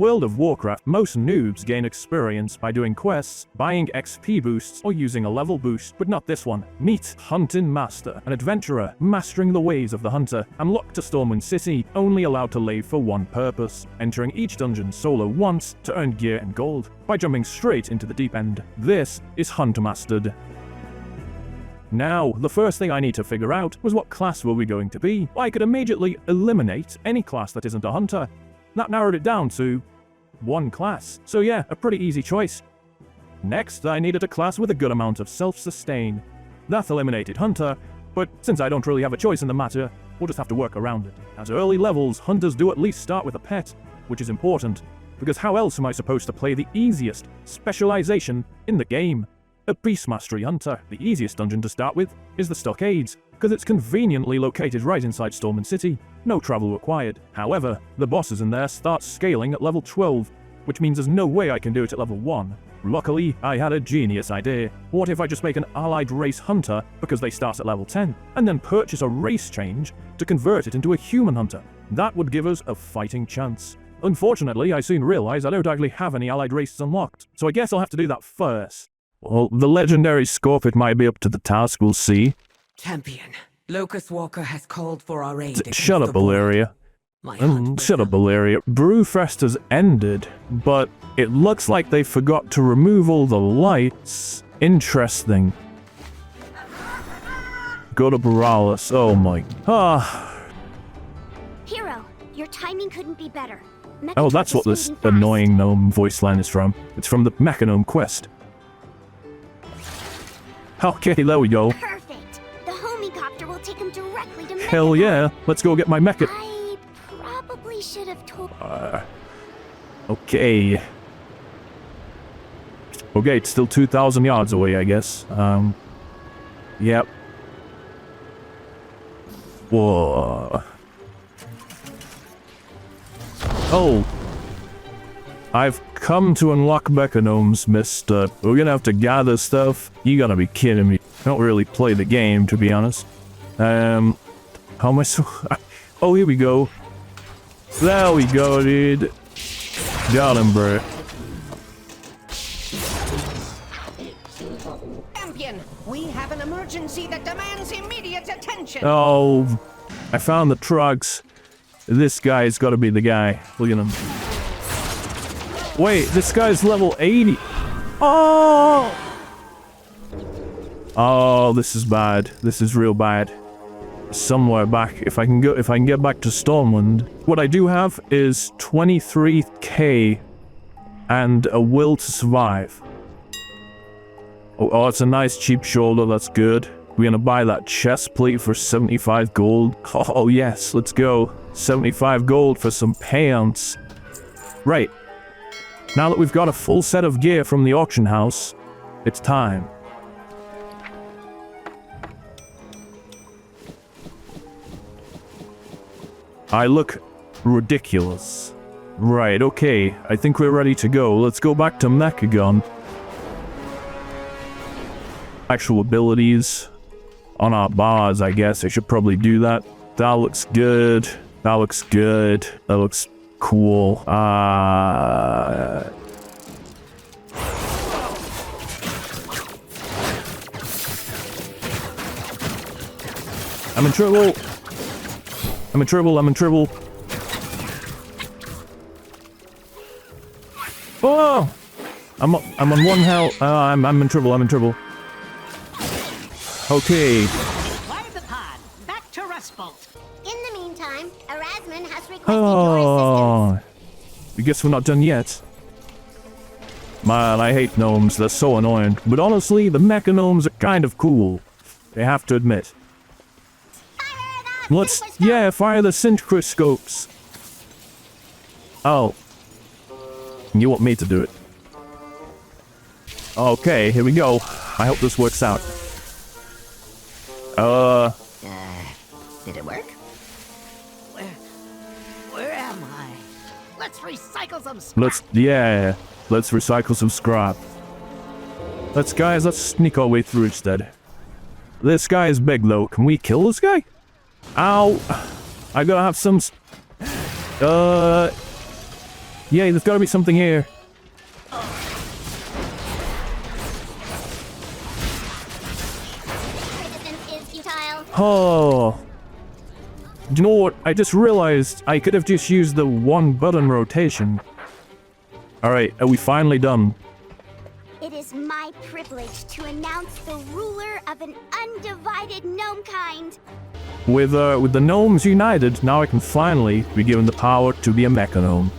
World of Warcraft, most noobs gain experience by doing quests, buying XP boosts, or using a level boost, but not this one. Meet Huntinmaster, an adventurer mastering the ways of the hunter, and locked to Stormwind City, only allowed to leave for one purpose: entering each dungeon solo once to earn gear and gold, by jumping straight into the deep end. This is HuntMastered. Now, the first thing I need to figure out was what class were we going to be. I could immediately eliminate any class that isn't a hunter. That narrowed it down to one class. So yeah, a pretty easy choice. Next, I needed a class with a good amount of self-sustain. That eliminated hunter, but since I don't really have a choice in the matter, we'll just have to work around it. At early levels, hunters do at least start with a pet, which is important, because how else am I supposed to play the easiest specialization in the game? A Beast Mastery Hunter. The easiest dungeon to start with is the Stockades, because it's conveniently located right inside Stormwind City. No travel required. However, the bosses in there start scaling at level 12, which means there's no way I can do it at level 1. Luckily, I had a genius idea. What if I just make an allied race hunter because they start at level 10, and then purchase a race change to convert it into a human hunter? That would give us a fighting chance. Unfortunately, I soon realized I don't actually have any allied races unlocked, so I guess I'll have to do that first. Well, the legendary Scorpit might be up to the task, we'll see. Champion, Locust Walker has called for our aid. Shut up, Valeria. Shut up, Valeria. Brewfest has ended, but it looks like they forgot to remove all the lights. Interesting. Go to Borealis. Oh my. Hero, your timing couldn't be better. Oh, that's what this annoying gnome voice line is from. It's from the mechanome quest. Okay, there we go. Perfect. The homicopter will take him directly to Hell Mechanome. yeah. Let's go get my mecha. I probably should have told. Okay. Okay, it's still 2,000 yards away, I guess. Yep. Whoa. Oh. I've come to unlock mechanomes, mister. We're gonna have to gather stuff. You gotta be kidding me. I don't really play the game, to be honest. How am I so... Oh, here we go. There we go, dude. Got him, bro. Champion, we have an emergency that demands immediate attention. Oh, I found the trucks. This guy's gotta be the guy. Look at him. Wait, this guy's level 80. Oh! Oh, this is bad. This is real bad. Somewhere back, if I can get back to Stormwind. What I do have is 23k and a will to survive. Oh, it's a nice cheap shoulder, that's good. We're gonna buy that chest plate for 75 gold. Oh yes, let's go. 75 gold for some pants. Right. Now that we've got a full set of gear from the auction house, it's time. I look ridiculous. Right, okay. I think we're ready to go. Let's go back to Mechagon. Actual abilities on our bars, I guess. I should probably do that. That looks good. That looks good. That looks cool. I'm in trouble. I'm in trouble. I'm in trouble. Oh! I'm on one health. I'm in trouble. I'm in trouble. Okay. Fire the pod. Back to Rustbolt. In the meantime, Erasmus has requested your Oh. assistance. I guess we're not done yet. Man, I hate gnomes. They're so annoying. But honestly, the mechanomes are kind of cool. I have to admit. Let's, yeah, fire the synchro-scopes. Oh. You want me to do it? Okay, here we go. I hope this works out. Did it work? Where am I? Let's recycle some scrap. Let's recycle some scrap. Guys, let's sneak our way through instead. This guy is big though. Can we kill this guy? Ow! I gotta have some... Yay, there's gotta be something here. Resistance is futile. Oh. Do you know what? I just realized I could have just used the one button rotation. Alright, are we finally done? It is my privilege to announce the ruler of an undivided gnome kind. With the gnomes united, now I can finally be given the power to be a mechanome.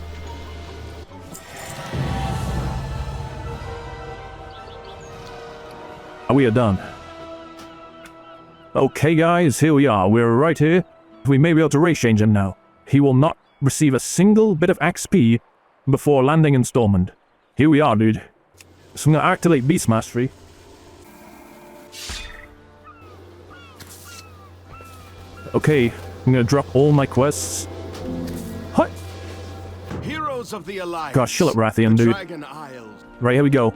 We are done. Okay guys, here we are. We're right here. We may be able to race change him now. He will not receive a single bit of XP before landing in Stormwind. Here we are, dude. So I'm gonna activate Beast Mastery. Okay, I'm gonna drop all my quests. What? Heroes of the Alliance. Gosh, chill it, Rathian, dude. Dragon Isles. Right, here we go.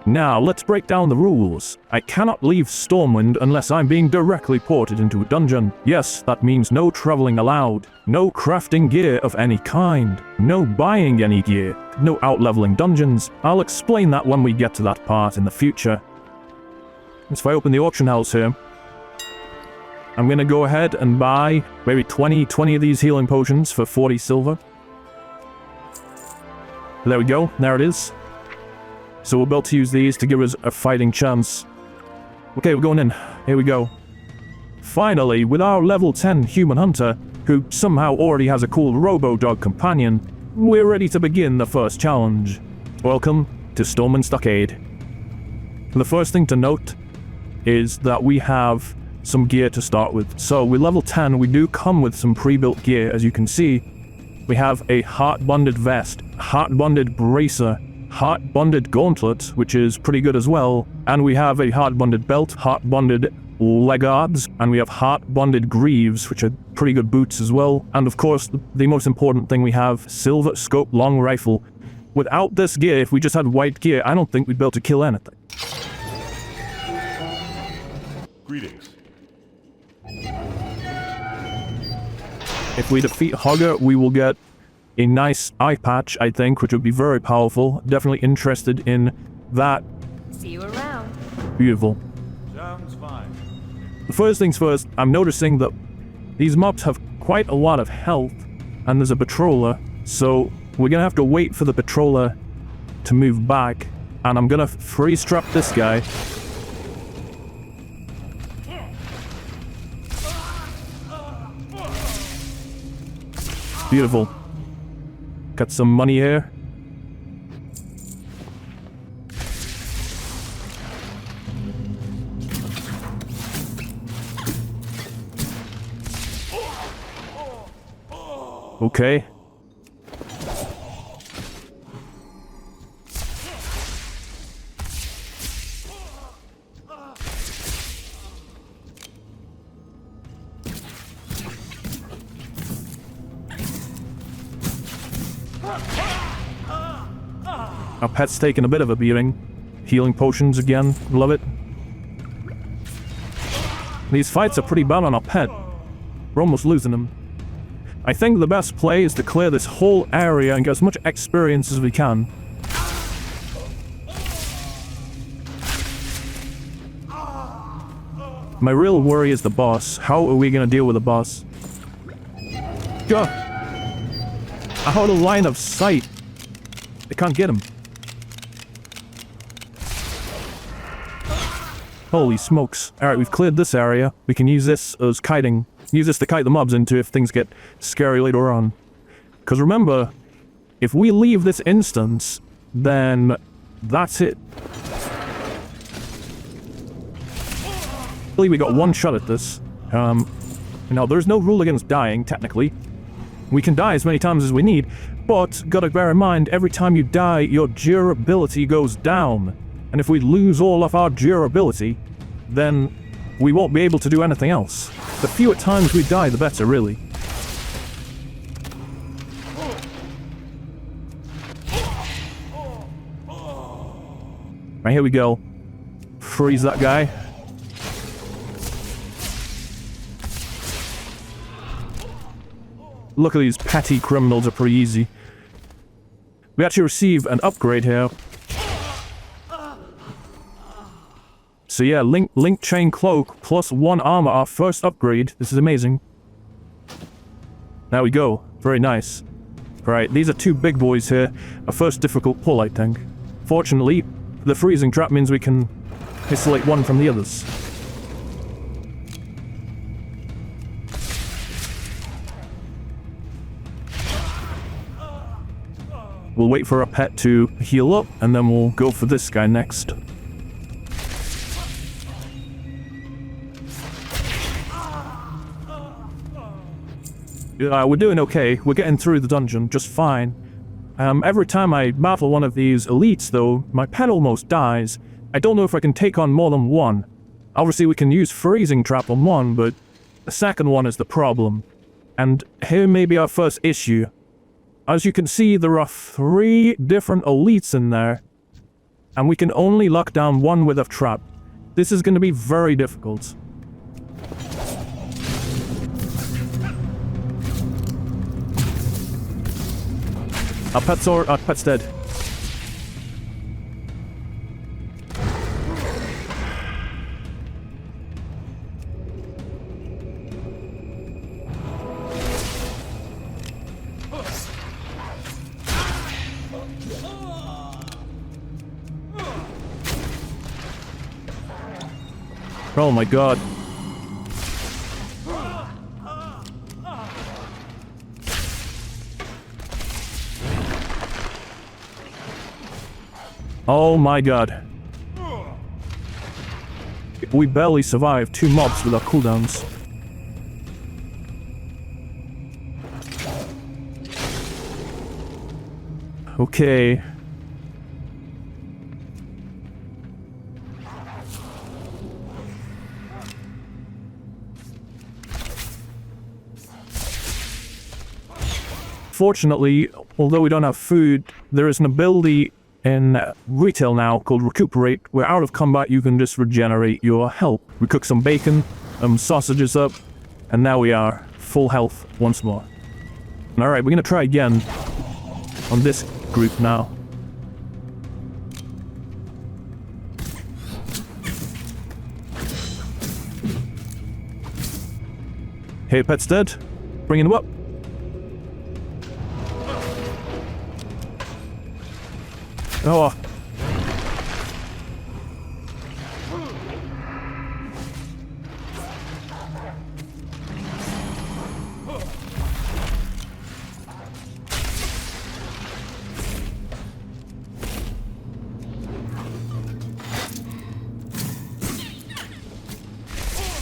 Now, let's break down the rules. I cannot leave Stormwind unless I'm being directly ported into a dungeon. Yes, that means no traveling allowed, no crafting gear of any kind, no buying any gear, no out-leveling dungeons. I'll explain that when we get to that part in the future. If I open the auction house here, I'm gonna go ahead and buy maybe 20 of these healing potions for 40 silver. There we go, there it is. So we're about to use these to give us a fighting chance. Okay, we're going in. Here we go. Finally, with our level 10 human hunter, who somehow already has a cool robo-dog companion, we're ready to begin the first challenge. Welcome to Stormwind Stockade. The first thing to note is that we have some gear to start with. So with level 10, we do come with some pre-built gear. As you can see, we have a heart-bonded vest, heart-bonded bracer, heart-bonded gauntlet, which is pretty good as well, and we have a heart-bonded belt, heart-bonded legguards, and we have heart-bonded greaves, which are pretty good boots as well, and of course, the most important thing we have, silver scope long rifle. Without this gear, if we just had white gear, I don't think we'd be able to kill anything. Greetings. If we defeat Hogger, we will get a nice eye patch, I think, which would be very powerful. Definitely interested in that. See you around. Beautiful. Sounds fine. First things first, I'm noticing that these mobs have quite a lot of health, and there's a patroller, so we're gonna have to wait for the patroller to move back, and I'm gonna freeze trap this guy. Beautiful. Got some money here. Okay. Our pet's taking a bit of a beating. Healing potions again. Love it. These fights are pretty bad on our pet. We're almost losing them. I think the best play is to clear this whole area and get as much experience as we can. My real worry is the boss. How are we gonna deal with the boss? Gah! Out of line of sight. They can't get him. Holy smokes. Alright, we've cleared this area. We can use this as kiting. Use this to kite the mobs into if things get scary later on. Because remember, if we leave this instance, then that's it. We got one shot at this. Now, there's no rule against dying, technically. We can die as many times as we need, but gotta bear in mind, every time you die, your durability goes down. And if we lose all of our durability, then we won't be able to do anything else. The fewer times we die, the better, really. Right, here we go. Freeze that guy. Look at these petty criminals, are pretty easy. We actually receive an upgrade here. So yeah, link chain cloak plus 1 armor, our first upgrade. This is amazing. There we go. Very nice. Right, these are 2 big boys here. A first difficult pull, I think. Fortunately, the freezing trap means we can isolate one from the others. We'll wait for our pet to heal up, and then we'll go for this guy next. We're doing okay. We're getting through the dungeon just fine. Every time I battle one of these elites, though, my pet almost dies. I don't know if I can take on more than one. Obviously, we can use freezing trap on one, but the second one is the problem. And here may be our first issue. As you can see, there are 3 different elites in there, and we can only lock down one with a trap. This is going to be very difficult. Our pet's dead. Oh my god. Oh my god. We barely survived 2 mobs with our cooldowns. Okay. Fortunately, although we don't have food, there is an ability in retail now called Recuperate, where out of combat you can just regenerate your health. We cook some bacon, sausages up, and now we are full health once more. Alright, we're gonna try again on this group now. Hey, pet's dead. Bringing him up. Oh.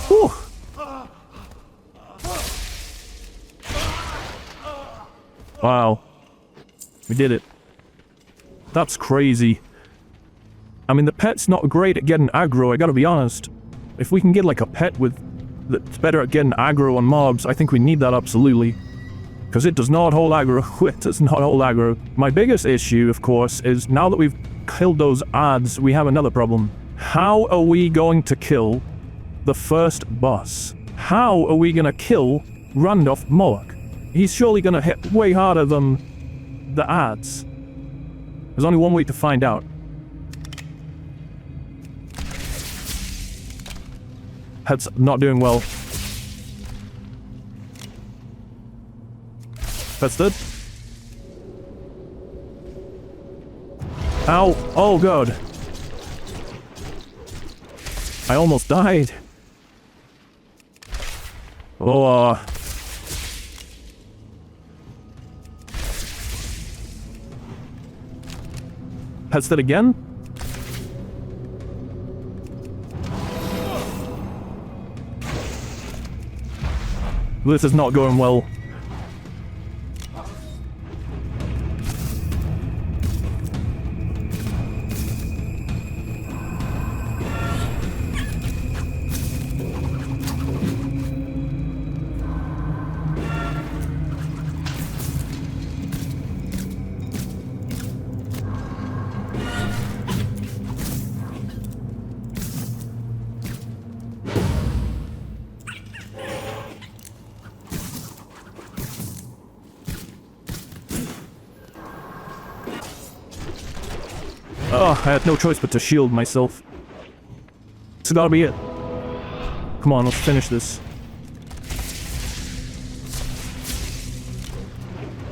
Whew. Wow. We did it. That's crazy. I mean, the pet's not great at getting aggro, I gotta be honest. If we can get like a pet that's better at getting aggro on mobs, I think we need that absolutely. Because it does not hold aggro. It does not hold aggro. My biggest issue, of course, is now that we've killed those ads, we have another problem. How are we going to kill the first boss? How are we gonna kill Randolph Moloch? He's surely gonna hit way harder than the ads. There's only one way to find out. Head's not doing well. That's dead. Ow! Oh god! I almost died. Oh, Pet's dead again? This is not going well. Oh, I had no choice but to shield myself. It's gotta be it. Come on, let's finish this.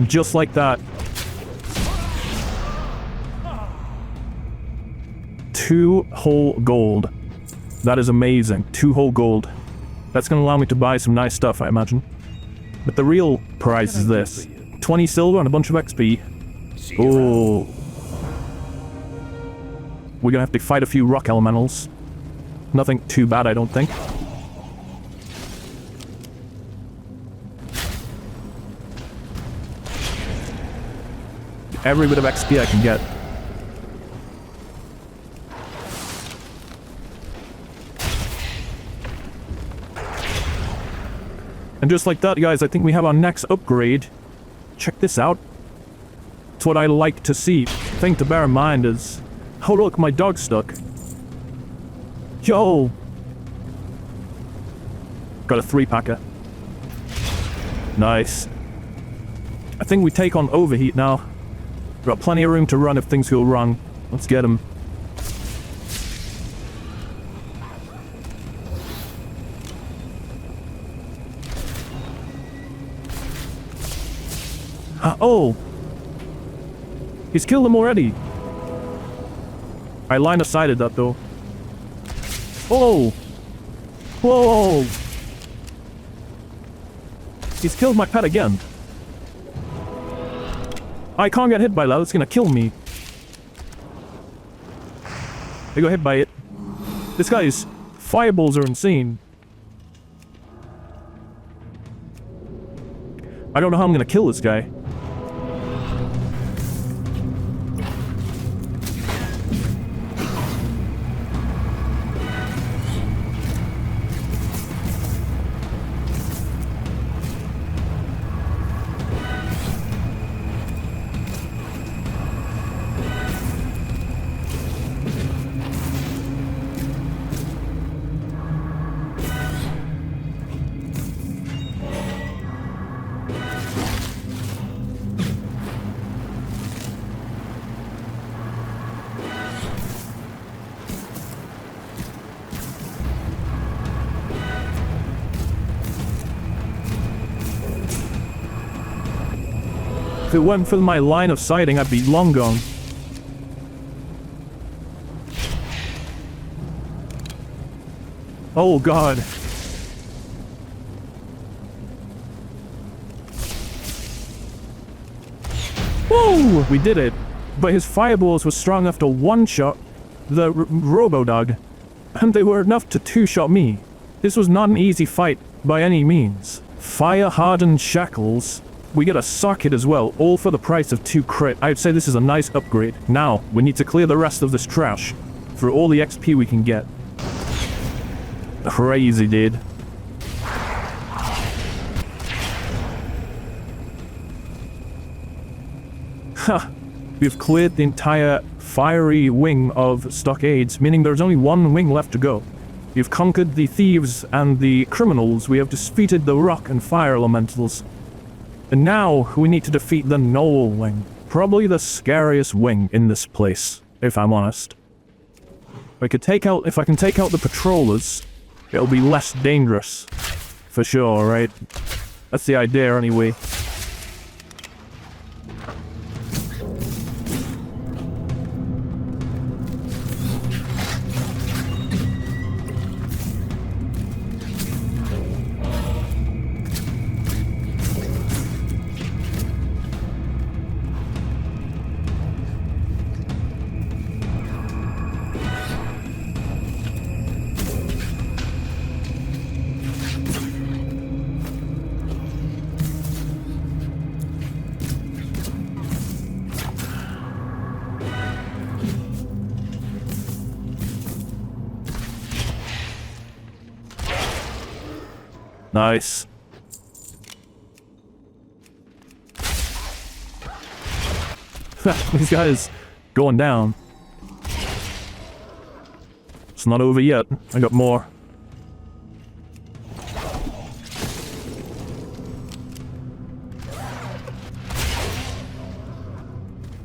Just like that. 2 whole gold. That is amazing. 2 whole gold. That's gonna allow me to buy some nice stuff, I imagine. But the real prize is this. 20 silver and a bunch of XP. Oh. We're gonna have to fight a few rock elementals. Nothing too bad, I don't think. Every bit of XP I can get. And just like that, guys, I think we have our next upgrade. Check this out. It's what I like to see. Thing to bear in mind is... Oh look, my dog's stuck. Yo! Got a 3-packer. Nice. I think we take on Overheat now. Got plenty of room to run if things go wrong. Let's get him. Oh! He's killed him already. I line-of-sighted that though. Oh! Whoa! He's killed my pet again. I can't get hit by that, it's gonna kill me. I got hit by it. This guy's fireballs are insane. I don't know how I'm gonna kill this guy. If it weren't for my line of sighting, I'd be long gone. Oh god. Whoa! We did it. But his fireballs were strong enough to one-shot the Robo-Dog. And they were enough to two-shot me. This was not an easy fight by any means. Fire-hardened shackles. We get a socket as well, all for the price of 2 crit. I'd say this is a nice upgrade. Now, we need to clear the rest of this trash for all the XP we can get. Crazy, dude. Ha! We've cleared the entire fiery wing of Stockades, meaning there's only one wing left to go. We've conquered the thieves and the criminals. We have defeated the rock and fire elementals. And now, we need to defeat the Knoll wing. Probably the scariest wing in this place, if I'm honest. If I can take out the patrollers, it'll be less dangerous. For sure, right? That's the idea, anyway. Nice. These guys going down. It's not over yet. I got more.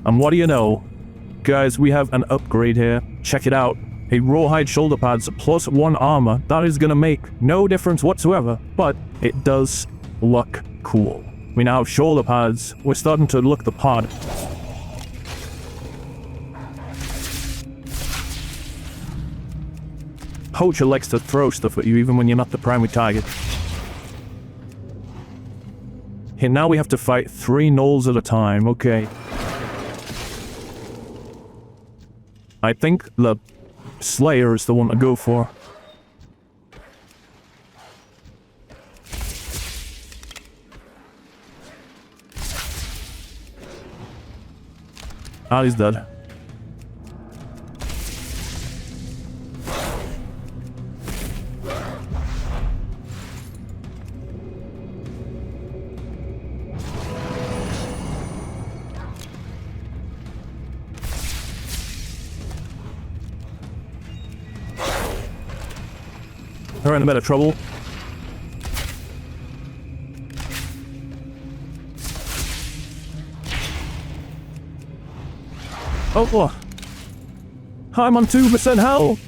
And what do you know? Guys, we have an upgrade here. Check it out. A rawhide shoulder pads plus 1 armor. That is gonna make no difference whatsoever, but it does look cool. We now have shoulder pads. We're starting to look the part. Poacher likes to throw stuff at you even when you're not the primary target. Here, now we have to fight 3 gnolls at a time. Okay. I think the Slayer is the one to go for. Ah, he's dead. They're in a bit of trouble. Oh, I'm on 2% health.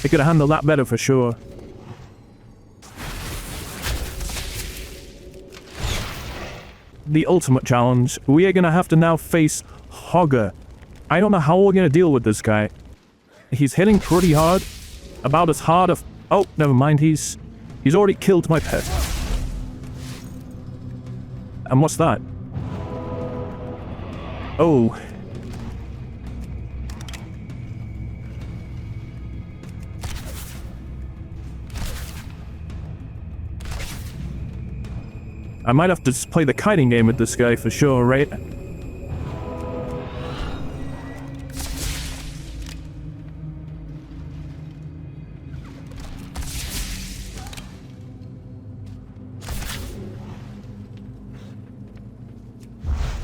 They could have handled that better for sure. The ultimate challenge. We are gonna have to now face Hogger. I don't know how we're gonna deal with this guy. He's hitting pretty hard. About as hard as... Oh, never mind. He's already killed my pet. And what's that? Oh. I might have to just play the kiting game with this guy for sure, right?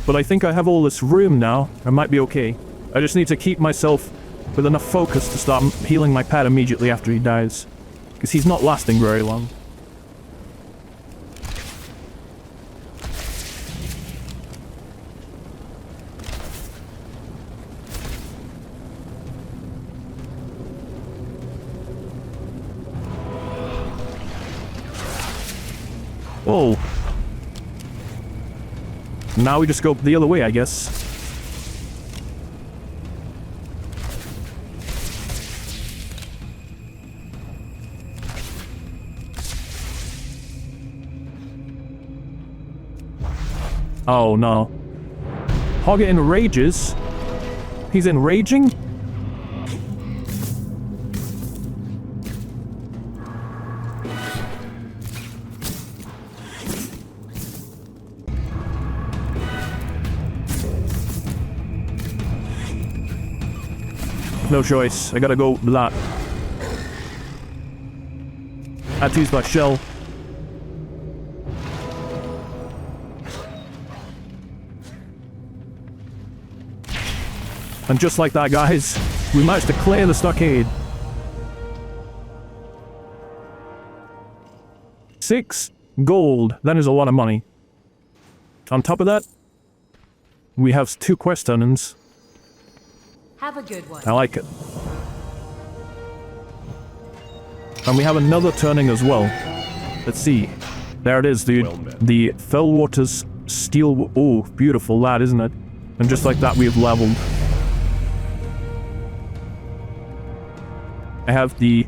But I think I have all this room now. I might be okay. I just need to keep myself with enough focus to start healing my pet immediately after he dies. Because he's not lasting very long. Whoa. Now we just go the other way, I guess. Oh no. Hogger enrages? He's enraging? No choice. I gotta go that. I have to use my shell. And just like that, guys, we managed to clear the stockade. 6 gold. That is a lot of money. On top of that, we have 2 quest turnings. Have a good one. I like it. And we have another turning as well. Let's see. There it is, dude. The Fellwater's Steel... Oh, beautiful that, isn't it? And just like that, we've leveled. I have the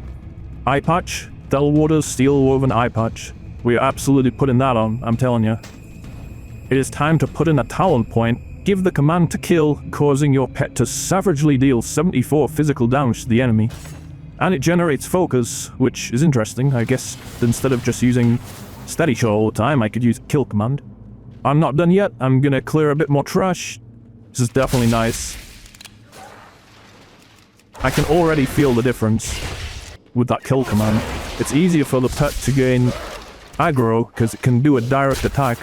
eye patch. Fellwater's Steel Woven eye patch. We are absolutely putting that on, I'm telling you. It is time to put in a talent point. Give the command to kill, causing your pet to savagely deal 74 physical damage to the enemy. And it generates focus, which is interesting. I guess instead of just using steady shot all the time, I could use kill command. I'm not done yet. I'm gonna clear a bit more trash. This is definitely nice. I can already feel the difference with that kill command. It's easier for the pet to gain aggro, because it can do a direct attack.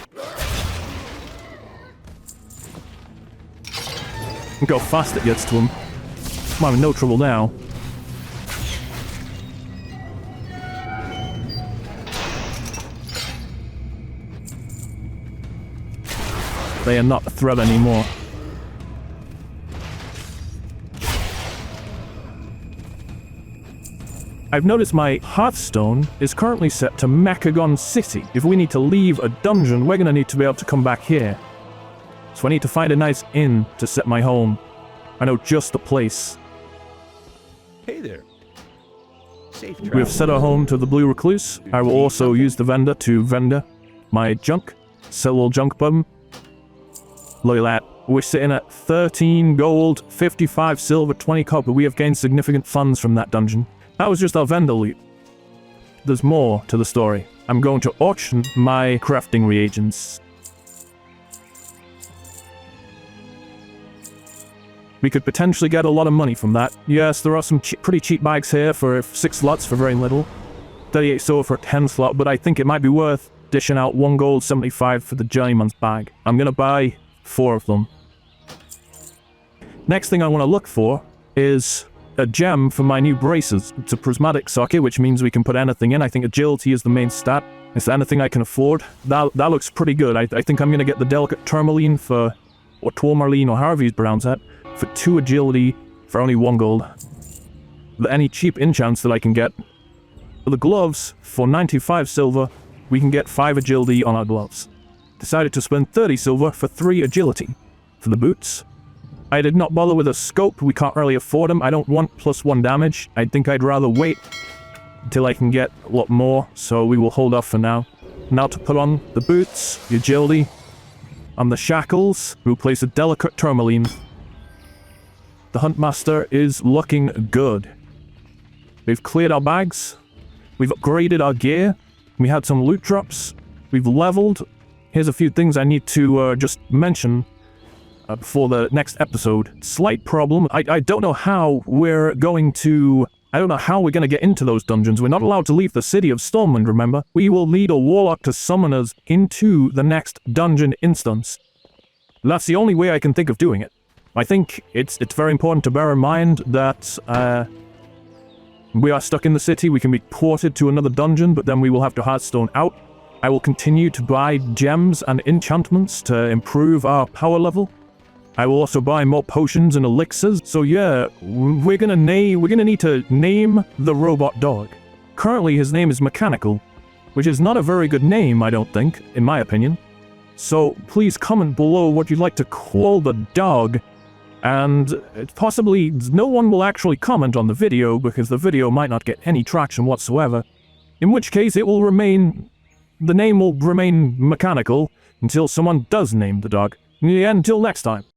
Look how fast it gets to him. I'm having no trouble now. they are not a threat anymore. I've noticed my Hearthstone is currently set to Mechanome City. If we need to leave a dungeon, we're gonna need to be able to come back here. So I need to find a nice inn to set my home. I know just the place. Hey there. Safe We have set our home to the Blue Recluse. I will also use the vendor to vendor my junk. Sell all junk bum. Look at that. We're sitting at 13 gold, 55 silver, 20 copper. We have gained significant funds from that dungeon. That was just our vendor loot. There's more to the story. I'm going to auction my crafting reagents. We could potentially get a lot of money from that. Yes, there are some pretty cheap bags here for 6 slots for very little. 38 silver for a 10 slot, but I think it might be worth dishing out 1 gold 75 for the Journeyman's bag. I'm gonna buy 4 of them. Next thing I want to look for is a gem for my new braces. It's a prismatic socket, which means we can put anything in. I think agility is the main stat. Is there anything I can afford? That looks pretty good. I think I'm gonna get the delicate tourmaline for, or tourmaline, or however you pronounce that, for 2 agility for only 1 gold. Any cheap enchants that I can get. For the gloves, for 95 silver, we can get 5 agility on our gloves. Decided to spend 30 silver for 3 agility. For the boots, I did not bother with a scope. We can't really afford them. I don't want +1 damage. I think I'd rather wait until I can get a lot more, so we will hold off for now. Now to put on the boots, the agility, and the shackles. We'll place a delicate tourmaline. The Huntmaster is looking good. We've cleared our bags. We've upgraded our gear. We had some loot drops. We've leveled. Here's a few things I need to just mention before the next episode. Slight problem. I don't know how we're going to... I don't know how we're going to get into those dungeons. We're not allowed to leave the city of Stormwind, remember? We will need a warlock to summon us into the next dungeon instance. That's the only way I can think of doing it. I think it's very important to bear in mind that we are stuck in the city. We can be ported to another dungeon, but then we will have to Hearthstone out. I will continue to buy gems and enchantments to improve our power level. I will also buy more potions and elixirs. So yeah, we're gonna need to name the robot dog. Currently his name is Mechanical, which is not a very good name, I don't think, in my opinion. So please comment below what you'd like to call the dog. And possibly no one will actually comment on the video because the video might not get any traction whatsoever. In which case it will remain... the name will remain Mechanical until someone does name the dog. Yeah, until next time.